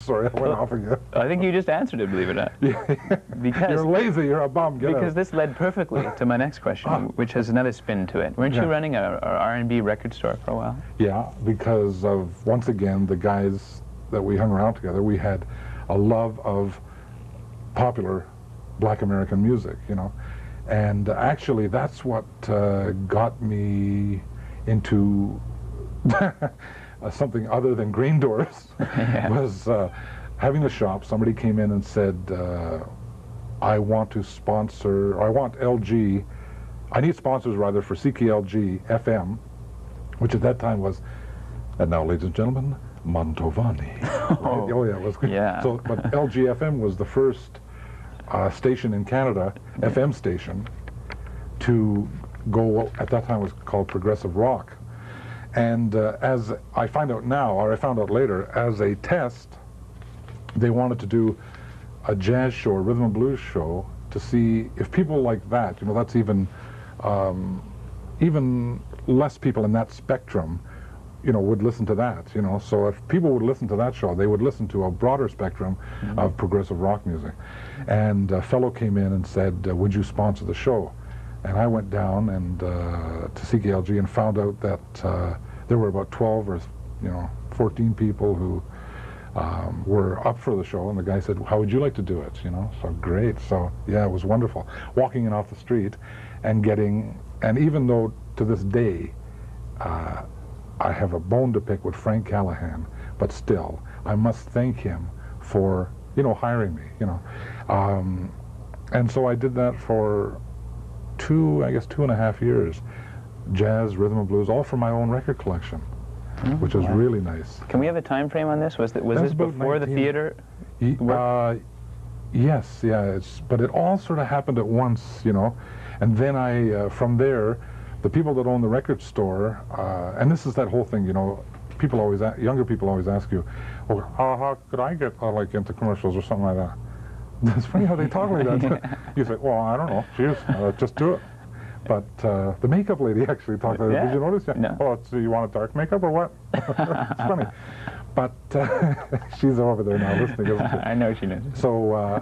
sorry, I went off again. I think you just answered it, believe it or not. Because you're lazy, you're a bum, get Because out. this led perfectly to my next question, which has another spin to it. Weren't you running a R&B record store for a while? Yeah, because of, once again, the guys that we hung around together, we had a love of popular black American music, you know. And actually, that's what got me into something other than grain doors. Was having a shop. Somebody came in and said, I want to sponsor, or I want LG, I need sponsors rather for CKLG FM, which at that time was, and now ladies and gentlemen, Mantovani. Right? Oh yeah, it was good. Yeah. So, but LG FM was the first station in Canada, FM station, to go, at that time it was called progressive rock. And as I find out now, or I found out later, as a test, they wanted to do a jazz show, a rhythm and blues show, to see if people like that, you know, that's even less people in that spectrum, you know, would listen to that, you know. So if people would listen to that show, they would listen to a broader spectrum of progressive rock music. And a fellow came in and said, would you sponsor the show? And I went down and to CKLG and found out that there were about 12 or, you know, 14 people who were up for the show, and the guy said, how would you like to do it, you know? So great. So yeah, it was wonderful. Walking in off the street and getting, and even though to this day, I have a bone to pick with Frank Callahan, but still, I must thank him for, you know, hiring me, you know. And so I did that for I guess 2.5 years. Jazz, rhythm and blues, all from my own record collection, which was really nice. Can we have a time frame on this? Was this before the theater? Yes, yeah, but it all sort of happened at once, you know. And then from there, the people that own the record store, and this is that whole thing, you know, people always, younger people always ask you, well, how could I get like into commercials or something like that? It's funny how they talk like that. You say, well, I don't know, geez, just do it. But the makeup lady actually talked like that. Did you notice? Yeah. No. Oh, so you want a dark makeup or what? It's funny. But she's over there now listening, isn't she? I know she knows. So,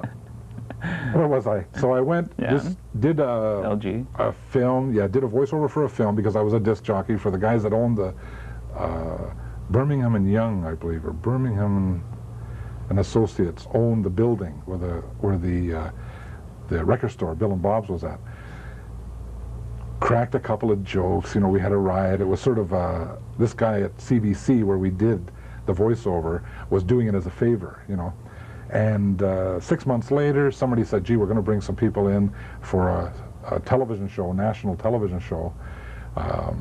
where was I? So I went, just did a film, did a voiceover for a film because I was a disc jockey for the guys that owned the Birmingham and Young, I believe, or Birmingham and Associates owned the building where the record store, Bill and Bob's, was at. Cracked a couple of jokes, you know, we had a riot. It was sort of, this guy at CBC where we did the voiceover was doing it as a favor, you know. And 6 months later, somebody said, gee, we're going to bring some people in for a television show, a national television show,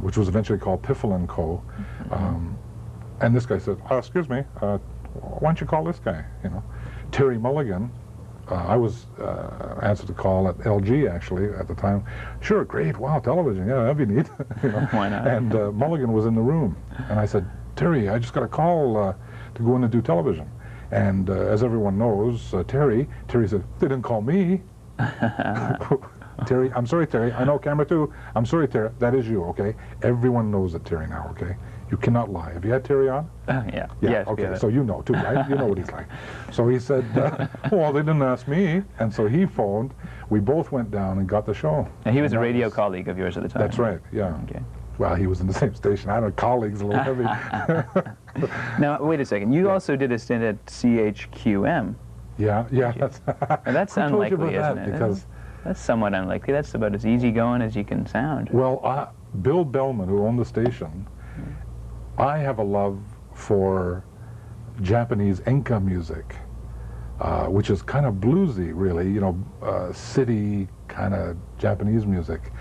which was eventually called Piffle & Co. And this guy said, excuse me, why don't you call this guy, you know. Terry Mulligan, I was answered the call at LG, actually, at the time. Sure, great, wow, television, yeah, that'd be neat. You know? Why not? And Mulligan was in the room. And I said, Terry, I just got a call to go in and do television. And as everyone knows, Terry said, they didn't call me. Terry, I'm sorry, Terry. I know, camera 2. I'm sorry, Terry. That is you, okay? Everyone knows it, Terry, now, okay? You cannot lie. Have you had Terry on? Yeah. Yes, okay, so you know, too, right? You know what he's like. So he said, well, they didn't ask me. And so he phoned. We both went down and got the show. And he was a radio colleague of yours at the time? That's right, yeah. Okay. Well, he was in the same station. I don't know, colleagues a little heavy. Now, wait a second. You also did a stint at CHQM. Yeah. And that's unlikely, isn't it? Because that's somewhat unlikely. That's about as easygoing as you can sound. Well, Bill Bellman, who owned the station, I have a love for Japanese enka music, which is kind of bluesy, really, you know, city kind of Japanese music.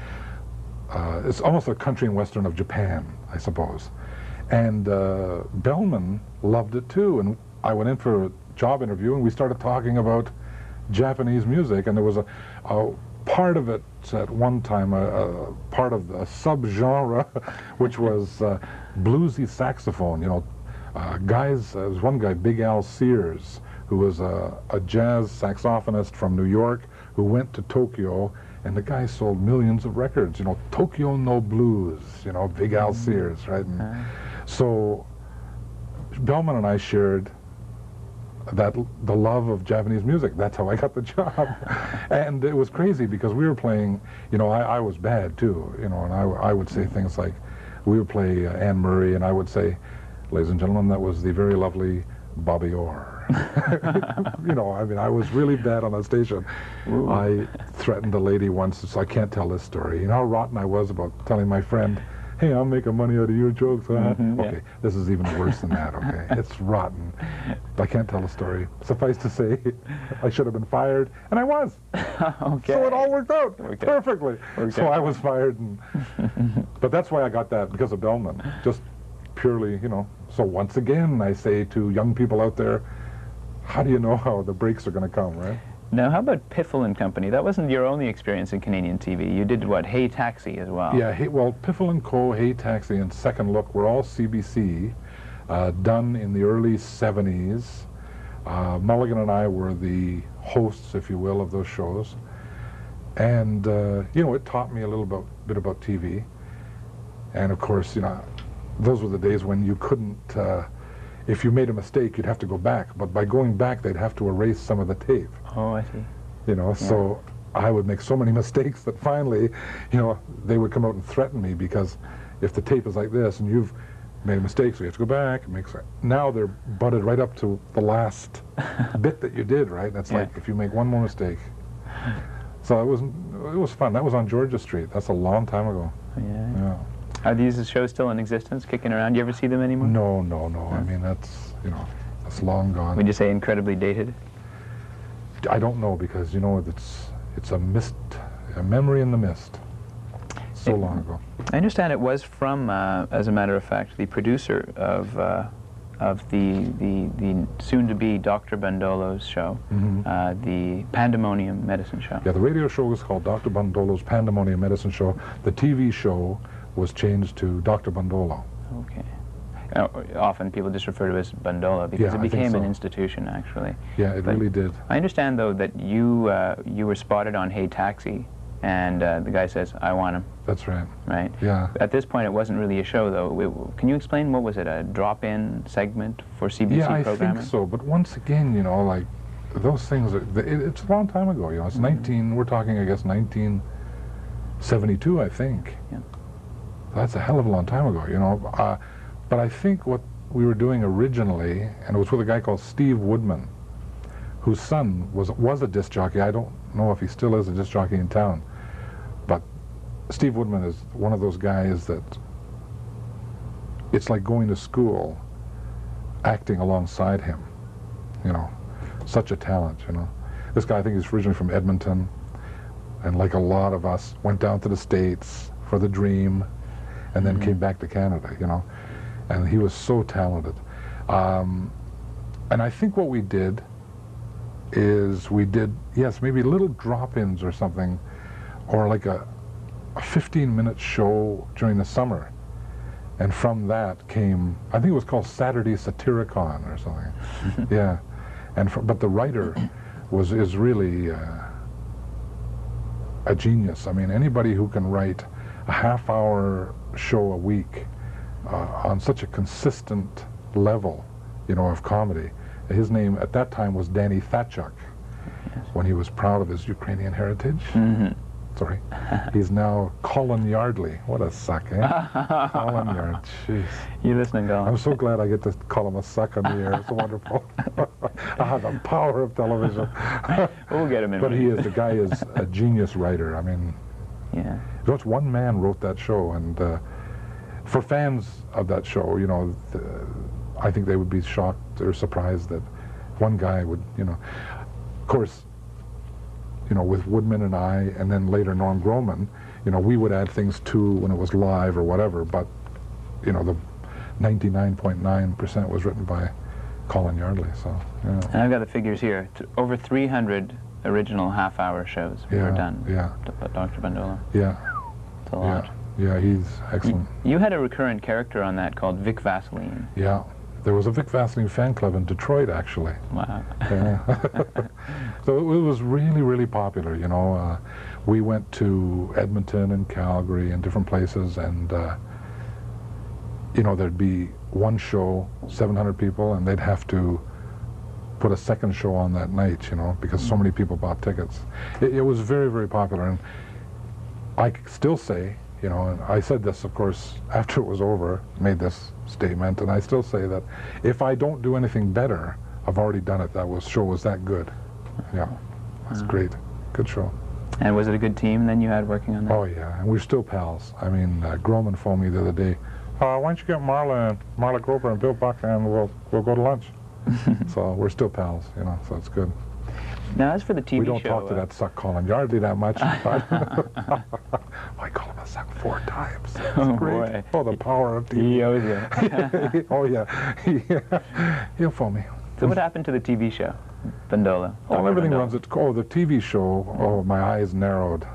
It's almost a country and western of Japan, I suppose. And Bellman loved it too, and I went in for a job interview and we started talking about Japanese music, and there was a part of it at one time, a part of the subgenre, which was bluesy saxophone, you know. There was one guy, Big Al Sears, who was a jazz saxophonist from New York who went to Tokyo, and the guy sold millions of records, you know, Tokyo no Blues, you know, Big Al Sears, right? And so Bellman and I shared the love of Japanese music. That's how I got the job. And it was crazy because we were playing, you know, I was bad too, you know, and I would say things like, we would play Anne Murray, and I would say, ladies and gentlemen, that was the very lovely Bobby Orr. You know, I mean, I was really bad on that station. Ooh. I threatened a lady once, so I can't tell this story. You know how rotten I was about telling my friend, hey, I'm making money out of your jokes, huh? Okay, this is even worse than that, okay? It's rotten. I can't tell the story. Suffice to say, I should have been fired, and I was. Okay. So it all worked out perfectly. So I was fired, but that's why I got that, because of Bellman. Just purely, you know. So once again, I say to young people out there, how do you know how the breaks are going to come, right? Now, how about Piffle and Company? That wasn't your only experience in Canadian TV. You did, what, Hey Taxi as well? Yeah, well, Piffle and Co., Hey Taxi, and Second Look were all CBC, done in the early 70s. Mulligan and I were the hosts, if you will, of those shows. And, you know, it taught me a little bit about TV. And, of course, you know, those were the days when you couldn't, if you made a mistake, you'd have to go back. But by going back, they'd have to erase some of the tape. Oh, I see. You know, so I would make so many mistakes that finally, you know, they would come out and threaten me, because if the tape is like this and you've made a mistake, so you have to go back and make sense. Now they're butted right up to the last bit that you did, right? That's like, if you make one more mistake. So it was fun. That was on Georgia Street. That's a long time ago. Yeah. Are these shows still in existence, kicking around? Do you ever see them anymore? No. I mean, that's, you know, that's long gone. Would you say incredibly dated? I don't know, because, you know, it's a mist, a memory in the mist. So long ago. I understand it was from, as a matter of fact, the producer of the soon-to-be Dr. Bandolo's show, the Pandemonium Medicine Show. Yeah, the radio show was called Dr. Bandolo's Pandemonium Medicine Show. The TV show was changed to Dr. Bandolo. Okay. Often people just refer to it as Bandolo because it became an institution, actually. Yeah, it really did. I understand, though, that you were spotted on Hey Taxi, and the guy says, I want him. That's right. Right? Yeah. At this point, it wasn't really a show, though. Can you explain, what was it, a drop-in segment for CBC programming? Yeah, I think so. But once again, you know, like, those things, it's a long time ago, you know. It's we're talking, I guess, 1972, I think. Yeah. That's a hell of a long time ago, you know. But I think what we were doing originally, and it was with a guy called Steve Woodman, whose son was a disc jockey. I don't know if he still is a disc jockey in town, but Steve Woodman is one of those guys that it's like going to school, acting alongside him, you know. Such a talent, you know. This guy, I think he's originally from Edmonton, and like a lot of us, went down to the States for the dream, and then came back to Canada, you know. And he was so talented. And I think what we did is maybe little drop-ins or something, or like a 15-minute show during the summer. And from that came, I think it was called Saturday Satyricon or something. Yeah. But the writer is really a genius. I mean, anybody who can write a half-hour show a week on such a consistent level, you know, of comedy. His name at that time was Danny Thatchuk, when he was proud of his Ukrainian heritage. Sorry. He's now Colin Yardley. What a suck, eh? Colin Yardley. Jeez. You listening, Colin? I'm so glad I get to call him a suck on the air. It's wonderful. The power of television. We'll get him in. But the guy is a genius writer. I mean, just one man wrote that show, and for fans of that show, you know, I think they would be shocked or surprised that one guy would, you know. Of course, you know, with Woodman and I, and then later Norm Groman, you know, we would add things too when it was live or whatever, but, you know, the 99.9% was written by Colin Yardley, so, yeah. And I've got the figures here. Over 300 original half-hour shows were done. Yeah. Dr. Bandolo. Yeah. It's a lot. Yeah, he's excellent. You had a recurrent character on that called Vic Vaseline. Yeah. There was a Vic Vaseline fan club in Detroit, actually. Wow. Yeah. So it was really, really popular, you know. We went to Edmonton and Calgary and different places, and, you know, there'd be one show, 700 people, and they'd have to put a second show on that night, you know, because so many people bought tickets. It was very, very popular, and I still say, you know, and I said this, of course, after it was over, made this statement, and I still say that if I don't do anything better, I've already done it. That show was that good. Yeah, it's great. Good show. And was it a good team then you had working on that? Oh yeah, and we're still pals. I mean, Groman phoned me the other day, why don't you get Marla Grover and Bill Buck, and we'll go to lunch. So we're still pals, you know, so it's good. Now, as for the TV show... We don't talk to that suck Colin Yardley that much. I call him a suck 4 times. That's great. Boy. Oh, the power of TV. He owes you. Oh, yeah. He'll phone me. So what happened to the TV show, Bandola? Oh, everything runs it. Oh, the TV show, oh, my eyes narrowed.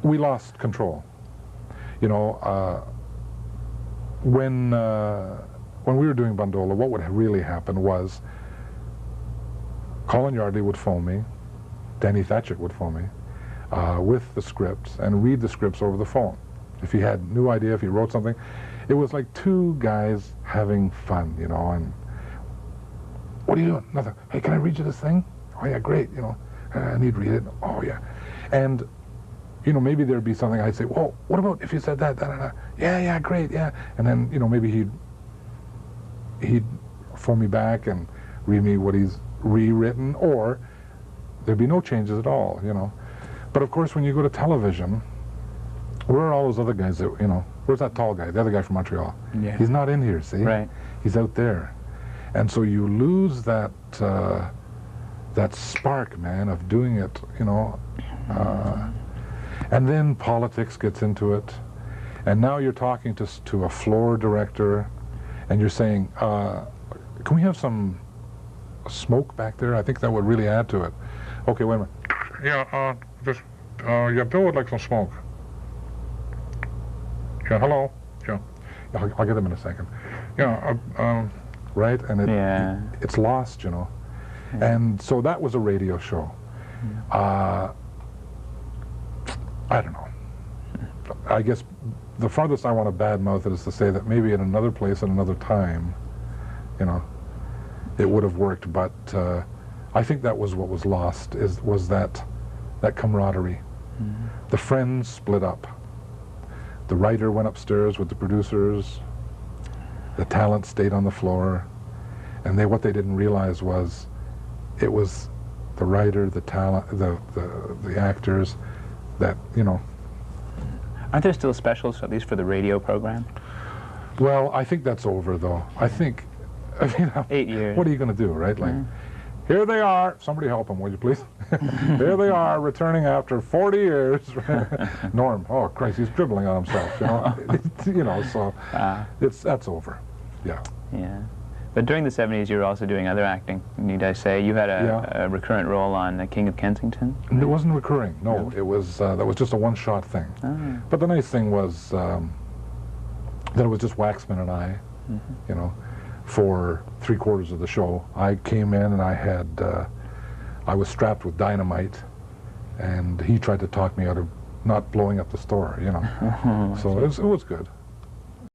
We lost control. You know, when we were doing Bandola, what would really happen was Colin Yardley would phone me, Danny Thatchett would phone me with the scripts and read the scripts over the phone. If he had a new idea, if he wrote something, it was like 2 guys having fun, you know, and what are you doing? Nothing. Hey, can I read you this thing? Oh yeah, great, you know, I need to read it. Oh yeah. And you know, maybe there'd be something I'd say, whoa, what about if you said that, yeah, great, yeah. And then, you know, maybe he'd phone me back and read me what he's rewritten, or there'd be no changes at all, you know. But of course, when you go to television, where are all those other guys that, you know, where's that tall guy, the other guy from Montreal? Yeah. He's not in here, see? Right. He's out there. And so you lose that, that spark, man, of doing it, you know. And then politics gets into it. And now you're talking to a floor director, and you're saying, can we have some smoke back there? I think that would really add to it. Okay, wait a minute. Yeah, yeah, Bill would like some smoke. Yeah, hello. Yeah, I'll get him in a second. Yeah, right, and it's lost, you know. Yeah. And so that was a radio show. I don't know. I guess the farthest I want to badmouth it is to say that maybe in another place at another time, you know, it would have worked. But I think that was what was lost, was that camaraderie. The friends split up. The writer went upstairs with the producers. The talent stayed on the floor, and what they didn't realize was it was the writer, the talent, the actors that, you know. Aren't there still specials, at least for the radio program? Well, I think that's over, though. I think, you know, 8 years. What are you going to do, right? Like, here they are. Somebody help them, will you, please? Here they are, returning after 40 years. Norm, oh Christ, he's dribbling on himself. You know, you know. So that's over. Yeah. Yeah. But during the 70s, you were also doing other acting, need I say. You had a recurrent role on The King of Kensington? It wasn't recurring, no. It was, that was just a one-shot thing. Oh. But the nice thing was that it was just Waxman and I, you know, for 3/4 of the show. I came in and I was strapped with dynamite, and he tried to talk me out of not blowing up the store, you know. So it was good.